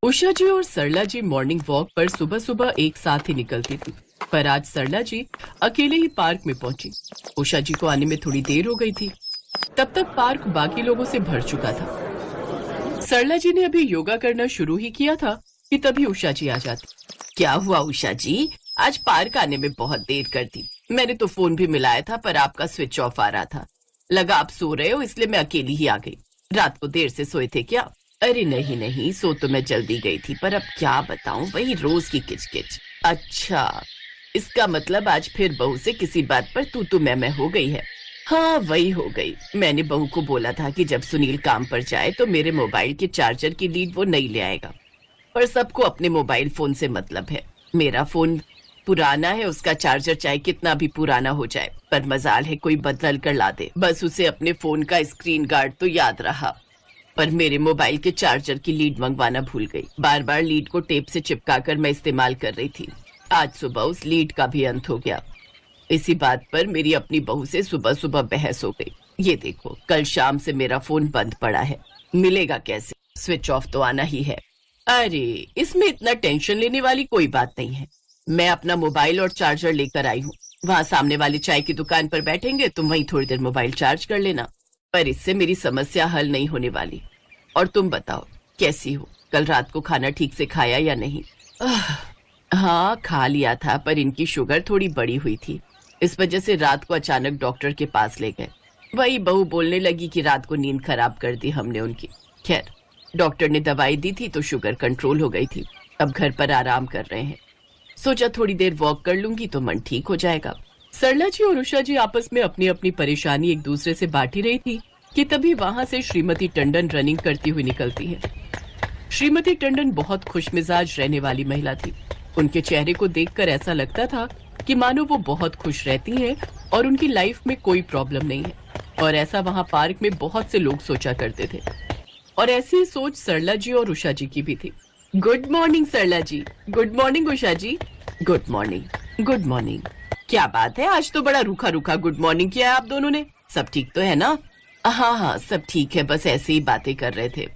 उषा जी और सरला जी morning walk पर सुबह सुबह एक साथ ही निकलती थी, पर आज सरला जी अकेले ही पार्क में पहुंची। उषा जी को आने में थोड़ी देर हो गई थी। तब तक पार्क बाकी लोगों से भर चुका था। सरला जी ने अभी योगा करना शुरू ही किया था कि तभी उषा जी आ जाती। क्या हुआ उषा जी, आज पार्क आने में बहुत देर कर दी। मैंने तो फोन भी मिलाया था पर आपका स्विच ऑफ आ रहा था। लगा आप सो रहे हो इसलिए मैं अकेली ही आ गई। रात को देर से सोए थे क्या? अरे नहीं नहीं, सो तो मैं जल्दी गई थी, पर अब क्या बताऊं, वही रोज की किचकिच। अच्छा, इसका मतलब आज फिर बहू से किसी बात पर तू मैं हो गई है। हाँ वही हो गई। मैंने बहू को बोला था कि जब सुनील काम पर जाए तो मेरे मोबाइल के चार्जर की लीड वो नहीं ले आएगा, पर सबको अपने मोबाइल फोन से मतलब है। मेरा फोन पुराना है, उसका चार्जर चाहे कितना भी पुराना हो जाए, पर मजाल है कोई बदल कर ला दे। बस उसे अपने फोन का स्क्रीन गार्ड तो याद रहा, पर मेरे मोबाइल के चार्जर की लीड मंगवाना भूल गई। बार बार लीड को टेप से चिपकाकर मैं इस्तेमाल कर रही थी। आज सुबह उस लीड का भी अंत हो गया। इसी बात पर मेरी अपनी बहू से सुबह सुबह बहस हो गई। ये देखो, कल शाम से मेरा फोन बंद पड़ा है, मिलेगा कैसे? स्विच ऑफ तो आना ही है। अरे इसमें इतना टेंशन लेने वाली कोई बात नहीं है। मैं अपना मोबाइल और चार्जर लेकर आई हूँ। वहाँ सामने वाली चाय की दुकान पर बैठेंगे, तुम वहीं थोड़ी देर मोबाइल चार्ज कर लेना। पर इससे मेरी समस्या हल नहीं होने वाली। और तुम बताओ कैसी हो? कल रात को खाना ठीक से खाया या नहीं? हाँ खा लिया था, पर इनकी शुगर थोड़ी बढ़ी हुई थी, इस वजह से रात को अचानक डॉक्टर के पास ले गए। वही बहू बोलने लगी कि रात को नींद खराब कर दी हमने उनकी। खैर, डॉक्टर ने दवाई दी थी तो शुगर कंट्रोल हो गई थी। अब घर पर आराम कर रहे हैं। सोचा थोड़ी देर वॉक कर लूंगी तो मन ठीक हो जाएगा। सरला जी और उषा जी आपस में अपनी अपनी परेशानी एक दूसरे से बांट ही रही थी कि तभी वहां से श्रीमती टंडन रनिंग करती हुई निकलती है। श्रीमती टंडन बहुत खुशमिजाज रहने वाली महिला थी। उनके चेहरे को देखकर ऐसा लगता था कि मानो वो बहुत खुश रहती हैं और उनकी लाइफ में कोई प्रॉब्लम नहीं है। और ऐसा वहां पार्क में बहुत से लोग सोचा करते थे, और ऐसी ही सोच सरला जी और उषा जी की भी थी। Good morning Sarla ji. Good morning Usha ji. Good morning. Good morning. क्या बात है, आज तो बड़ा रूखा रूखा गुड मॉर्निंग किया है आप दोनों ने। सब ठीक तो है ना? हाँ हाँ सब ठीक है, बस ऐसे ही बातें कर रहे थे।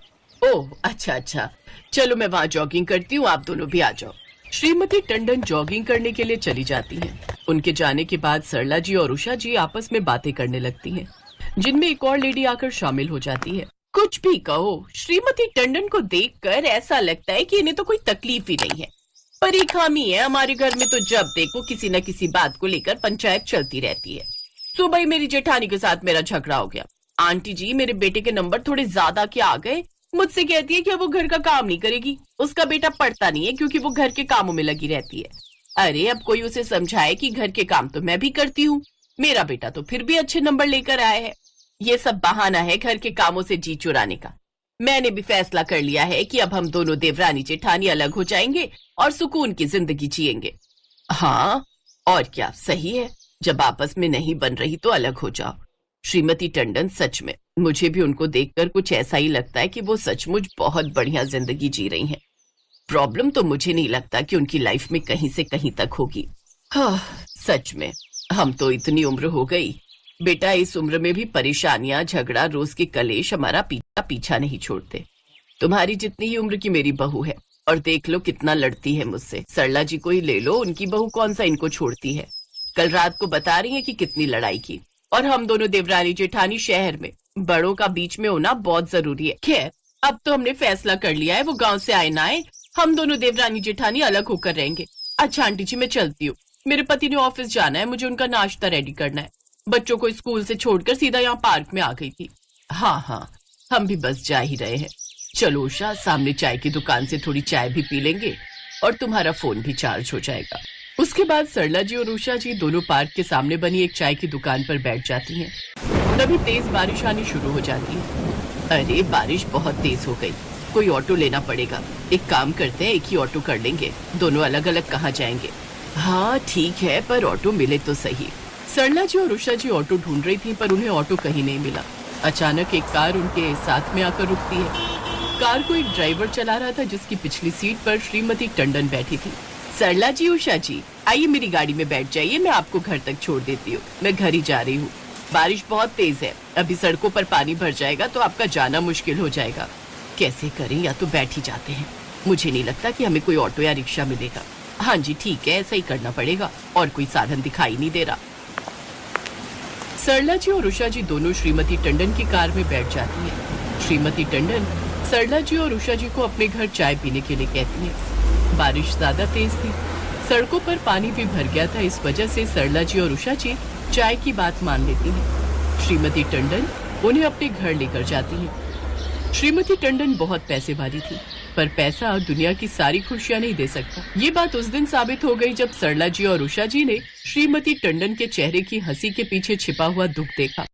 ओह अच्छा अच्छा, चलो मैं वहाँ जॉगिंग करती हूँ, आप दोनों भी आ जाओ। श्रीमती टंडन जॉगिंग करने के लिए चली जाती हैं। उनके जाने के बाद सरला जी और उषा जी आपस में बातें करने लगती हैं, जिनमें एक और लेडी आकर शामिल हो जाती है। कुछ भी कहो, श्रीमती टंडन को देखकर ऐसा लगता है कि इन्हें तो कोई तकलीफ ही नहीं है, पर एक खामी है हमारे घर में, तो जब देखो किसी न किसी बात को लेकर पंचायत चलती रहती है। सुबह ही मेरी जेठानी के साथ मेरा झगड़ा हो गया। आंटी जी मेरे बेटे के नंबर थोड़े ज्यादा के आ गए। मुझसे कहती है कि वो घर का काम नहीं करेगी, उसका बेटा पढ़ता नहीं है क्योंकि वो घर के कामों में लगी रहती है। अरे अब कोई उसे समझाए कि घर के काम तो मैं भी करती हूँ, मेरा बेटा तो फिर भी अच्छे नंबर लेकर आया है। ये सब बहाना है घर के कामों से जी चुराने का। मैंने भी फैसला कर लिया है कि अब हम दोनों देवरानी जेठानी अलग हो जाएंगे और सुकून की जिंदगी जिएंगे। हाँ और क्या, सही है, जब आपस में नहीं बन रही तो अलग हो जाओ। श्रीमती टंडन सच में, मुझे भी उनको देखकर कुछ ऐसा ही लगता है कि वो सचमुच बहुत बढ़िया जिंदगी जी रही हैं। प्रॉब्लम तो मुझे नहीं लगता कि उनकी लाइफ में कहीं से कहीं तक होगी। हाँ सच में, हम तो इतनी उम्र हो गई बेटा, इस उम्र में भी परेशानियां, झगड़ा, रोज के कलेश हमारा पीछा नहीं छोड़ते। तुम्हारी जितनी ही उम्र की मेरी बहू है, और देख लो कितना लड़ती है मुझसे। सरला जी को ही ले लो, उनकी बहू कौन सा इनको छोड़ती है। कल रात को बता रही है कि कितनी लड़ाई की। और हम दोनों देवरानी जेठानी शहर में, बड़ों का बीच में होना बहुत जरूरी है। खैर अब तो हमने फैसला कर लिया है, वो गांव से आए ना आए, हम दोनों देवरानी जेठानी अलग होकर रहेंगे। अच्छा आंटी जी मैं चलती हूँ, मेरे पति ने ऑफिस जाना है, मुझे उनका नाश्ता रेडी करना है। बच्चों को स्कूल से छोड़कर सीधा यहाँ पार्क में आ गई थी। हाँ हाँ हम भी बस जा ही रहे हैं। चलो उषा, सामने चाय की दुकान से थोड़ी चाय भी पी लेंगे और तुम्हारा फोन भी चार्ज हो जाएगा। उसके बाद सरला जी और उषा जी दोनों पार्क के सामने बनी एक चाय की दुकान पर बैठ जाती हैं। तभी तेज बारिश आनी शुरू हो जाती है। अरे बारिश बहुत तेज हो गई, कोई ऑटो लेना पड़ेगा। एक काम करते हैं, एक ही ऑटो कर लेंगे, दोनों अलग अलग कहाँ जाएंगे। हाँ ठीक है, पर ऑटो मिले तो सही। सरला जी और उषा जी ऑटो ढूंढ रही थी, पर उन्हें ऑटो कहीं नहीं मिला। अचानक एक कार उनके साथ में आकर रुकती है। कार को एक ड्राइवर चला रहा था, जिसकी पिछली सीट पर श्रीमती टंडन बैठी थी। सरला जी, उषा जी, आइए मेरी गाड़ी में बैठ जाइए, मैं आपको घर तक छोड़ देती हूँ। मैं घर ही जा रही हूँ, बारिश बहुत तेज है, अभी सड़कों पर पानी भर जाएगा तो आपका जाना मुश्किल हो जाएगा। कैसे करें, या तो बैठ ही जाते हैं। मुझे नहीं लगता कि हमें कोई ऑटो या रिक्शा मिलेगा। हाँ जी ठीक है, ऐसा ही करना पड़ेगा, और कोई साधन दिखाई नहीं दे रहा। सरला जी और उषा जी दोनों श्रीमती टंडन की कार में बैठ जाती हैं। श्रीमती टंडन सरला जी और उषा जी को अपने घर चाय पीने के लिए कहती हैं। बारिश ज्यादा तेज थी, सड़कों पर पानी भी भर गया था। इस वजह से सरला जी और उषा जी चाय की बात मान लेती हैं। श्रीमती टंडन उन्हें अपने घर लेकर जाती हैं। श्रीमती टंडन बहुत पैसे वाली थी, पर पैसा दुनिया की सारी खुशियां नहीं दे सकता। ये बात उस दिन साबित हो गई जब सरला जी और उषा जी ने श्रीमती टंडन के चेहरे की हंसी के पीछे छिपा हुआ दुख देखा।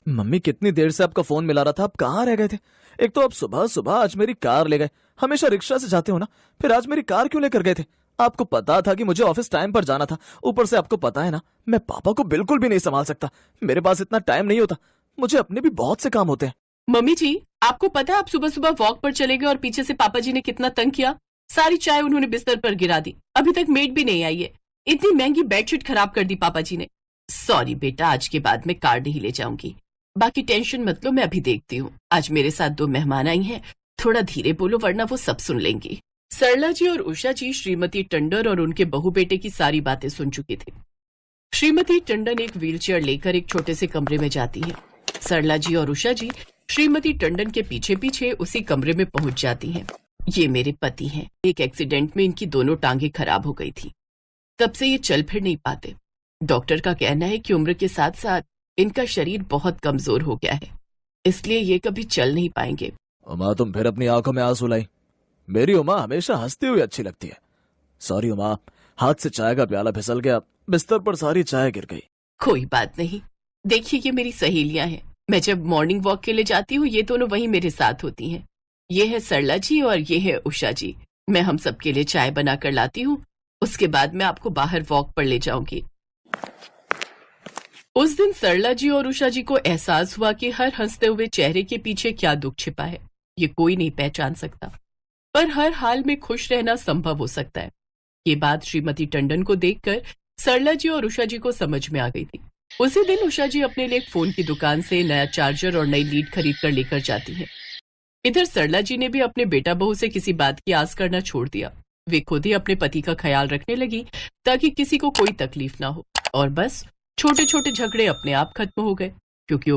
मम्मी कितनी देर से आपका फोन मिला रहा था, आप कहाँ रह गए थे? एक तो आप सुबह सुबह आज मेरी कार ले गए, हमेशा रिक्शा से जाते हो ना, फिर आज मेरी कार क्यों लेकर गए थे? आपको पता था कि मुझे ऑफिस टाइम पर जाना था। ऊपर से आपको पता है ना, मैं पापा को बिल्कुल भी नहीं संभाल सकता, मेरे पास इतना टाइम नहीं होता, मुझे अपने भी बहुत से काम होते हैं। मम्मी जी, आपको पता है आप सुबह सुबह वॉक पर चले गए और पीछे से पापा जी ने कितना तंग किया? सारी चाय उन्होंने बिस्तर पर गिरा दी, अभी तक मेड भी नहीं आई है। इतनी महंगी बेडशीट खराब कर दी पापा जी ने। सॉरी बेटा, आज के बाद मैं कार नहीं ले जाऊंगी। बाकी टेंशन मत लो, मैं अभी देखती हूँ। आज मेरे साथ 2 मेहमान आई हैं, थोड़ा धीरे बोलो वरना वो सब सुन लेंगी। सरला जी और उषा जी श्रीमती टंडन और उनके बहू बेटे की सारी बातें सुन चुकी थी। श्रीमती टंडन एक व्हीलचेयर लेकर एक छोटे से कमरे में जाती है। सरला जी और उषा जी श्रीमती टंडन के पीछे पीछे उसी कमरे में पहुंच जाती हैं। ये मेरे पति हैं, एक एक्सीडेंट में इनकी दोनों टांगे खराब हो गई थी, तब से ये चल फिर नहीं पाते। डॉक्टर का कहना है कि उम्र के साथ साथ इनका शरीर बहुत कमजोर हो गया है, इसलिए ये कभी चल नहीं पाएंगे। उमा, तुम फिर अपनी आंखों में आंसू लाई। मेरी उमा हमेशा हंसती हुई अच्छी लगती है। सॉरी उमा, हाथ से चाय का प्याला फिसल गया, बिस्तर पर सारी चाय गिर गई। कोई बात नहीं, देखिए ये मेरी सहेलियां हैं, मैं जब मॉर्निंग वॉक के लिए जाती हूँ ये दोनों वहीं मेरे साथ होती हैं। ये है सरला जी और ये है उषा जी। मैं हम सबके लिए चाय बना कर लाती हूँ, उसके बाद मैं आपको बाहर वॉक पर ले जाऊंगी। उस दिन सरला जी और उषा जी को एहसास हुआ कि हर हंसते हुए चेहरे के पीछे क्या दुख छिपा है, ये कोई नहीं पहचान सकता, पर हर हाल में खुश रहना संभव हो सकता है। ये बात श्रीमती टंडन को देखकर सरला जी और उषा जी को समझ में आ गई थी। उसी दिन उषा जी अपने लिए एक फोन की दुकान से नया चार्जर और नई लीड खरीद कर लेकर जाती है। इधर सरला जी ने भी अपने बेटा बहू से किसी बात की आस करना छोड़ दिया। वे खुद ही अपने पति का ख्याल रखने लगी ताकि किसी को कोई तकलीफ ना हो, और बस छोटे छोटे झगड़े अपने आप खत्म हो गए, क्योंकि